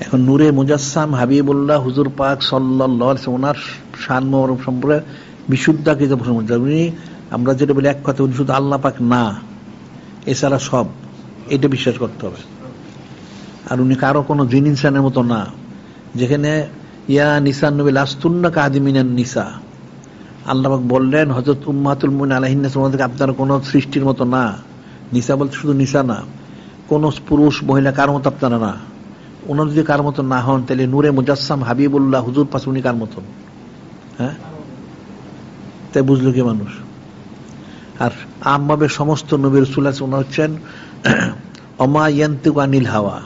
এখন নূরে মুজাসসাম হাবিবুল্লাহ হুজুর পাক সাল্লাল্লাহু আলাইহি ওয়াসাল্লাম, ওনার শান মোবারক সম্পর্কে বিশুদ্ধাকৃত প্রশ্ন, উনি আমরা যেটা বলি এক কথা, উনি শুধু আল্লাহ পাক না, এছাড়া সব, এটা বিশ্বাস করতে হবে। আর উনি কারো কোনো জিন ইনসানের মতো না, যেখানে ইয়া নিসান নবী লাস্তুন্না কাদিমিনান নিসা, আল্লাহ পাক বললেন হযরত উম্মাতুল মুমিনিন আলাইহিন নাসমাদেরকে আপনারা কোনো সৃষ্টির মতো না। নিসা বলতে শুধু নিসা না, কোন পুরুষ মহিলা কার মতো আপনারা না। ওনার যদি কার মতো না হন, তাহলে নূরে মুজাসসাম হাবিবুল্লাহ হুজুর পাশে উনি কার মতন? হ্যাঁ, তাই বুঝলো কি মানুষ? আর আমভাবে সমস্ত নবী রাসূল ওনার হচ্ছেন ওমা ইয়ান্তিকু আনিল হাওয়া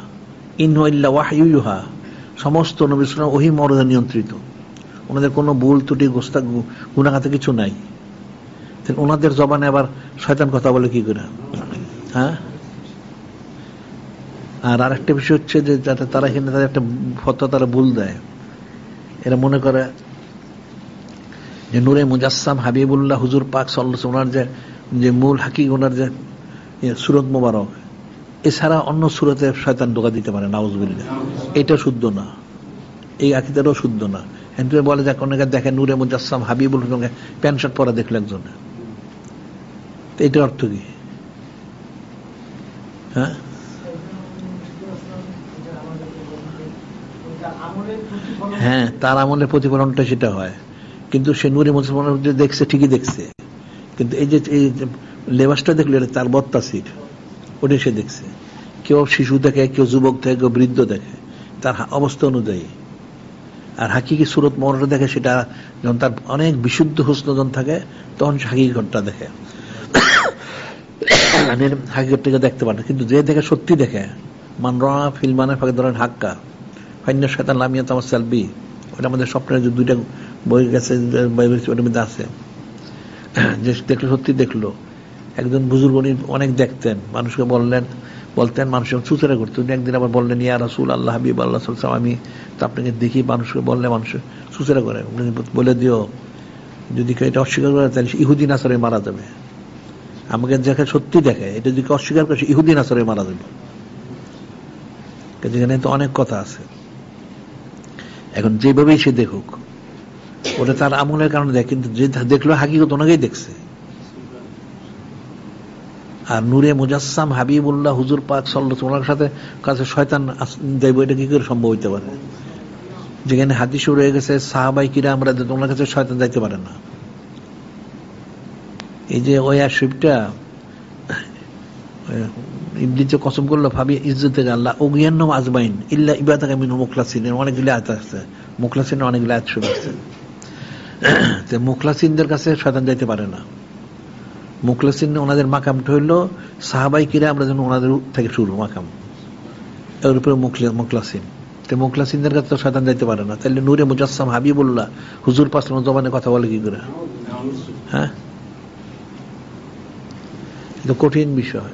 ইন হুয়া ইল্লা ওয়াহয়ু ইউহা, সমস্ত নবী রাসূল ওহী মর্যাদা নিয়ন্ত্রিত, ওনাদের কোনো ভুল ত্রুটি গোস্তা গুনাহাতে কিছু নাই। ওনাদের জবানে আবার শয়তান কথা বলে কি করে? হ্যাঁ। আর আরেকটা বিষয় হচ্ছে যে যাতে তারা এখানে তাদের একটা ফতোয়া তারা ভুল দেয়, এরা মনে করে যে নূরে মুজাসসাম হাবিবুল্লাহ হুজুর পাক সাল্লাল্লাহু আলাইহি ওনার যে মূল হাকিক, ওনার যে সূরত মোবারক, এছাড়া অন্য সূরতে শয়তান ঢোকা দিতে পারে, নাউযুবিল্লাহ। এটা শুদ্ধ না, এই আকীদাটাও শুদ্ধ না। কিন্তু বলে যে অনেকে দেখে নূরে মুজাসসাম হাবিবুল সঙ্গে প্যান্ট শার্ট পরা দেখলো একজনে, এটার অর্থ কি? হ্যাঁ, হ্যাঁ, তার আমলের প্রতিফলনটা সেটা হয়, কিন্তু সে নূরে মুজাসসাম দেখছে, ঠিকই দেখছে, কিন্তু এই যে লেবাসটা দেখলো এটা তার বদতাসির, ওটাই সে দেখছে। কেউ শিশু দেখে, কেউ যুবক দেখে, কেউ বৃদ্ধ দেখে, তার অবস্থা অনুযায়ী। আর হাকিকি সুরত মনটা দেখে, সেটা যখন তার অনেক বিশুদ্ধ হুসন যখন থাকে, তখন সে হাকিকি ঘটটা দেখে, হাকিকতটাকে দেখতে পারে। কিন্তু যে দেখে সত্যি দেখে, মান রা ফিল্মানের ফাঁকে ধরেন হাক্কা ফাইন্না শায়তান লাম ইয়াতামাসসাল বি, ওটা আমাদের স্বপ্নের যে দুইটা বই গেছে, ওটার মধ্যে আছে, যে দেখলো সত্যি দেখলো। একজন বুজুর্গ উনি অনেক দেখতেন, মানুষকে বলতেন, মানুষের চুচেরা করতেন। উনি একদিন আবার বললেন, ইয়া রাসূল আল্লাহ হাবিব আল্লাহ সাল্লাল্লাহু আলাইহি, আমি তো আপনাকে দেখি, মানুষকে বললে মানুষ চুচেরা করে, বলে দিও যদি কেউ এটা অস্বীকার করে তাহলে ইহুদি নাসারে মারা যাবে। আমাকে দেখে সত্যি দেখে, এটা যদি অস্বীকার করে ইহুদি নাসারে মারা যাবে। যেখানে তো অনেক কথা আছে। এখন যেভাবেই সে দেখুক, ওটা তার আমলের কারণে দেখ, কিন্তু যে দেখলো হাকিকত ওনাকেই দেখছে। আর নূরে মুজাসসাম হাবিবুল্লাহ হুজুর পাক সাল্লাল্লাহু আলাইহি ওয়াসাল্লামের সাথে কাছে শয়তান যাইব, এটা কি করে সম্ভব হইতে পারে? যেখানে হাদিসে রয়ে গেছে সাহাবায়ে কিরাম রাদিয়াল্লাহু ওনার কাছে শয়তান যাইতে পারে না। এই যে ওই আশরিফটা ইবলিস যে কসম করলো ভাবি ইজ্জতে আল্লাহ ওগিয়ান্নাম আজমাইন ইল্লা ইবাদাকা মিনহুল মুখলাসিন, অনেকগুলো আয়াত আছে, মুখলাসিনের অনেকগুলো আয়াত শুরু আছে। তো মুখলাসিনদের কাছে শয়তান যাইতে পারে না। মুখলাসিন ওনাদের মাকামটা হইলো সাহাবায়ে কিরাম রাদিয়াল্লাহু ওনাদের থেকে শুরু মাকাম, এর উপরে মুখলাসিন। তো মুখলাসিনদের কাছে তো শয়তান যাইতে পারে না, তাহলে নূরে মুজাসসাম হাবিবুল্লাহ হুজুর পাক জবানে কথা বলে কি করে? হ্যাঁ, এটা কঠিন বিষয়।